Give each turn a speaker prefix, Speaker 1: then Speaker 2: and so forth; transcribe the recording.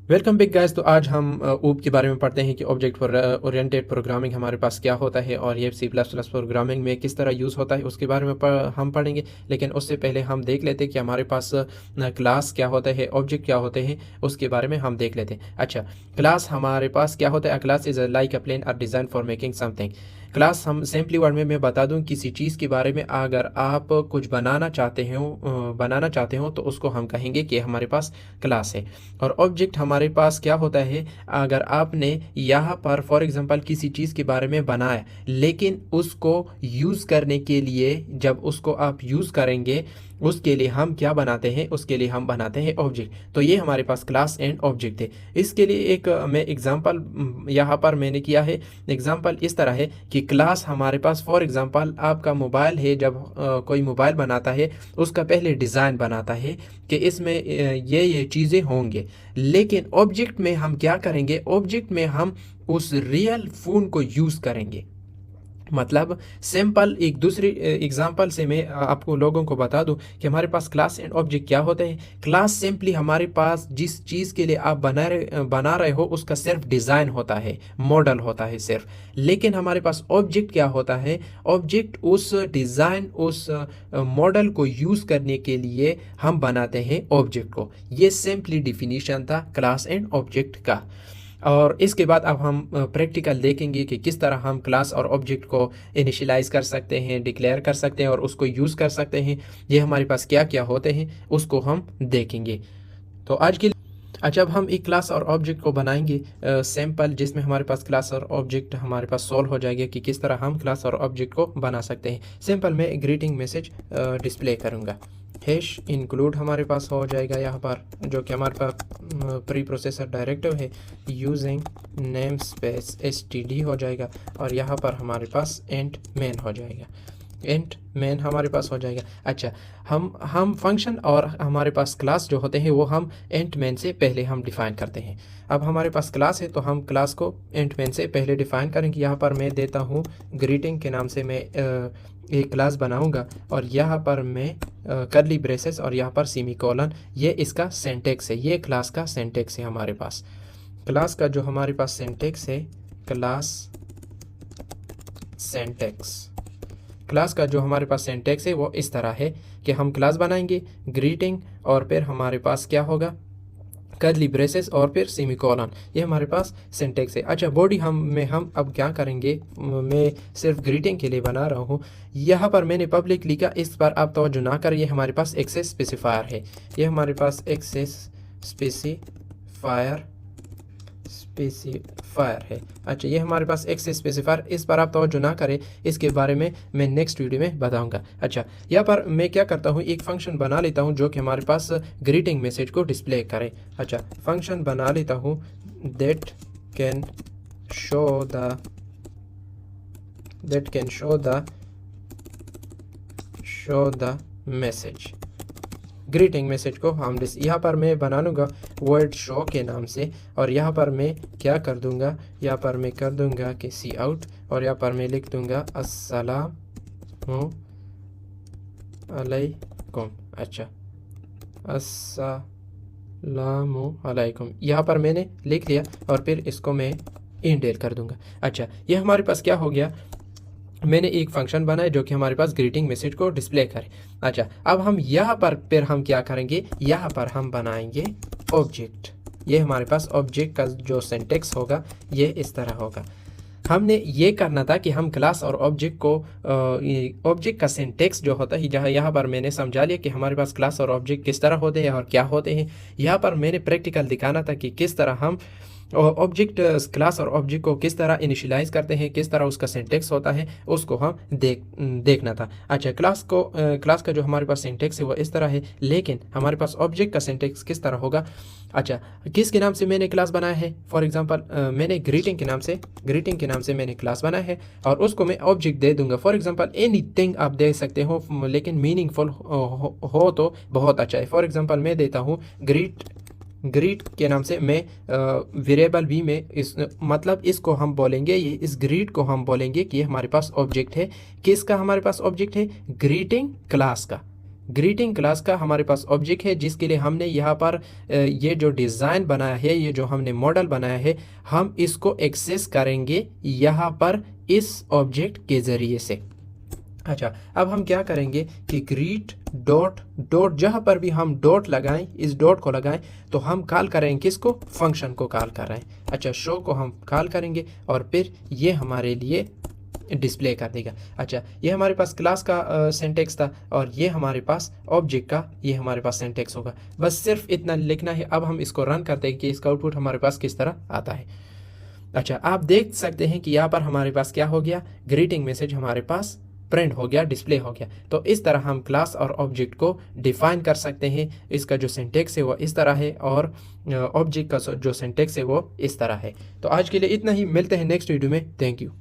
Speaker 1: Welcome big guys. तो आज हम ऊप के बारे में पढ़ते हैं कि ऑब्जेक्ट ओरिएंटेड प्रोग्रामिंग हमारे पास क्या होता है और ये सी प्लस प्लस प्रोग्रामिंग में किस तरह यूज़ होता है उसके बारे में हम पढ़ेंगे। लेकिन उससे पहले हम देख लेते हैं कि हमारे पास क्लास क्या होता है, ऑब्जेक्ट क्या होते हैं, उसके बारे में हम देख लेते हैं। अच्छा, क्लास हमारे पास क्या होता है? Class is like a plan or design for making something. Class हम सिंपली वर्ड में मैं बता दूं, किसी चीज़ के बारे में अगर आप कुछ बनाना चाहते हो तो उसको हम कहेंगे कि हमारे पास क्लास है। और ऑब्जेक्ट हमारे पास क्या होता है? अगर आपने यहाँ पर फॉर एग्जांपल किसी चीज़ के बारे में बनाया, लेकिन उसको यूज़ करने के लिए जब उसको आप यूज़ करेंगे उसके लिए हम क्या बनाते हैं? उसके लिए हम बनाते हैं ऑब्जेक्ट। तो ये हमारे पास क्लास एंड ऑब्जेक्ट है। इसके लिए एक मैं एग्जांपल यहाँ पर मैंने किया है। एग्जांपल इस तरह है कि क्लास हमारे पास फॉर एग्जांपल आपका मोबाइल है। जब कोई मोबाइल बनाता है उसका पहले डिज़ाइन बनाता है कि इसमें ये चीज़ें होंगे। लेकिन ऑब्जेक्ट में हम क्या करेंगे? ऑब्जेक्ट में हम उस रियल फ़ोन को यूज़ करेंगे। मतलब सिंपल एक दूसरी एग्जांपल से मैं आपको लोगों को बता दूं कि हमारे पास क्लास एंड ऑब्जेक्ट क्या होते हैं। क्लास सिंपली हमारे पास जिस चीज़ के लिए आप बना रहे हो उसका सिर्फ डिज़ाइन होता है, मॉडल होता है सिर्फ। लेकिन हमारे पास ऑब्जेक्ट क्या होता है? ऑब्जेक्ट उस डिज़ाइन, उस मॉडल को यूज़ करने के लिए हम बनाते हैं ऑब्जेक्ट को। ये सिंपली डिफिनीशन था क्लास एंड ऑब्जेक्ट का। और इसके बाद अब हम प्रैक्टिकल देखेंगे कि किस तरह हम क्लास और ऑब्जेक्ट को इनिशियलाइज कर सकते हैं, डिक्लेयर कर सकते हैं और उसको यूज़ कर सकते हैं। ये हमारे पास क्या क्या होते हैं उसको हम देखेंगे। तो आज के लिए अच्छा, अब हम एक क्लास और ऑब्जेक्ट को बनाएंगे सैम्पल, जिसमें हमारे पास क्लास और ऑब्जेक्ट हमारे पास सॉल्व हो जाएगा कि किस तरह हम क्लास और ऑब्जेक्ट को बना सकते हैं। सिंपल मैं ग्रीटिंग मैसेज डिस्प्ले करूँगा। हैश इंक्लूड हमारे पास हो जाएगा यहाँ पर, जो कि हमारे पास प्री प्रोसेसर डायरेक्टिव है। यूजिंग नेम स्पेस std हो जाएगा और यहाँ पर हमारे पास एंड मेन हो जाएगा। एंड मेन हमारे पास हो जाएगा। अच्छा, हम फंक्शन और हमारे पास क्लास जो होते हैं वो हम एंड मेन से पहले हम डिफ़ाइन करते हैं। अब हमारे पास क्लास है तो हम क्लास को एंड मेन से पहले डिफ़ाइन करेंगे। यहाँ पर मैं देता हूँ ग्रीटिंग के नाम से मैं एक क्लास बनाऊंगा और यहाँ पर मैं कर्ली ब्रेसेस और यहाँ पर सेमीकोलन, ये इसका सिंटैक्स है। ये क्लास का सिंटैक्स है हमारे पास। क्लास का जो हमारे पास सिंटैक्स है, क्लास सिंटैक्स, क्लास का जो हमारे पास सिंटैक्स है वो इस तरह है कि हम क्लास बनाएंगे, ग्रीटिंग, और फिर हमारे पास क्या होगा? कर्ली ब्रेसेस और फिर सेमीकोलन। ये हमारे पास सिंटैक्स है। अच्छा, बॉडी हम अब क्या करेंगे? मैं सिर्फ ग्रीटिंग के लिए बना रहा हूँ। यहाँ पर मैंने पब्लिक लिखा, इस पर आप तवज्जो ना करें। ये हमारे पास एक्सेस स्पेसिफायर है। ये हमारे पास एक्सेस स्पेसिफायर है। अच्छा, ये हमारे पास एक्सेस स्पेसिफायर, इस पर आप तवज्जो ना करें, इसके बारे में मैं नेक्स्ट वीडियो में बताऊंगा। अच्छा, यहाँ पर मैं क्या करता हूँ, एक फंक्शन बना लेता हूँ जो कि हमारे पास ग्रीटिंग मैसेज को डिस्प्ले करे। अच्छा, फंक्शन बना लेता हूँ that can show the message. Greeting message को हम यहाँ पर मैं बना लूँगा वर्ड शो के नाम से। और यहाँ पर मैं क्या कर दूँगा? यहाँ पर मैं कर दूँगा कि सी आउट, और यहाँ पर मैं लिख दूँगा अस्सलामु अलैकुम। अच्छा, अस्सलामु अलैकुम यहाँ पर मैंने लिख लिया और फिर इसको मैं इंडेल कर दूँगा। अच्छा, ये हमारे पास क्या हो गया? मैंने एक फंक्शन बनाया जो कि हमारे पास ग्रीटिंग मैसेज को डिस्प्ले करे। अच्छा, अब हम यहाँ पर फिर हम क्या करेंगे? यहाँ पर हम बनाएंगे ऑब्जेक्ट। ये हमारे पास ऑब्जेक्ट का जो सिंटैक्स होगा ये इस तरह होगा। हमने ये करना था कि हम क्लास और ऑब्जेक्ट को ऑब्जेक्ट का सिंटैक्स जो होता है, जहाँ यहाँ पर मैंने समझा लिया कि हमारे पास क्लास और ऑब्जेक्ट किस तरह होते हैं और क्या होते हैं। यहाँ पर मैंने प्रैक्टिकल दिखाना था कि किस तरह हम ऑब्जेक्ट, क्लास और ऑब्जेक्ट को किस तरह इनिशियलाइज करते हैं, किस तरह उसका सिंटैक्स होता है, उसको हम देखना था। अच्छा, क्लास का जो हमारे पास सिंटैक्स है वो इस तरह है, लेकिन हमारे पास ऑब्जेक्ट का सिंटैक्स किस तरह होगा? अच्छा, किसके नाम से मैंने क्लास बनाया है? फॉर एग्जांपल मैंने ग्रीटिंग के नाम से मैंने क्लास बनाया है और उसको मैं ऑब्जेक्ट दे दूंगा। फॉर एग्जांपल एनीथिंग आप दे सकते हो, लेकिन मीनिंगफुल हो तो बहुत अच्छा है। फॉर एग्जांपल मैं देता हूँ ग्रीट के नाम से मैं वेरिएबल भी में मतलब इसको हम बोलेंगे, ये इस ग्रीट को हम बोलेंगे कि ये हमारे पास ऑब्जेक्ट है। किसका हमारे पास ऑब्जेक्ट है? ग्रीटिंग क्लास का। ग्रीटिंग क्लास का हमारे पास ऑब्जेक्ट है जिसके लिए हमने यहाँ पर ये जो डिज़ाइन बनाया है, ये जो हमने मॉडल बनाया है, हम इसको एक्सेस करेंगे यहाँ पर इस ऑब्जेक्ट के ज़रिए से। अच्छा, अब हम क्या करेंगे कि ग्रीट डॉट डॉट, जहाँ पर भी हम डॉट लगाएं, इस डॉट को लगाएं, तो हम कॉल करेंगे किसको, फंक्शन को कॉल कर रहे हैं। अच्छा, शो को हम कॉल करेंगे और फिर ये हमारे लिए डिस्प्ले कर देगा। अच्छा, ये हमारे पास क्लास का सिंटेक्स था और ये हमारे पास ऑब्जेक्ट का ये हमारे पास सिंटेक्स होगा। बस सिर्फ इतना लिखना है। अब हम इसको रन करते हैं कि इसका आउटपुट हमारे पास किस तरह आता है। अच्छा, आप देख सकते हैं कि यहाँ पर हमारे पास क्या हो गया, ग्रीटिंग मैसेज हमारे पास प्रिंट हो गया, डिस्प्ले हो गया। तो इस तरह हम क्लास और ऑब्जेक्ट को डिफाइन कर सकते हैं। इसका जो सिंटेक्स है वो इस तरह है और ऑब्जेक्ट का जो सिंटेक्स है वो इस तरह है। तो आज के लिए इतना ही, मिलते हैं नेक्स्ट वीडियो में। Thank you.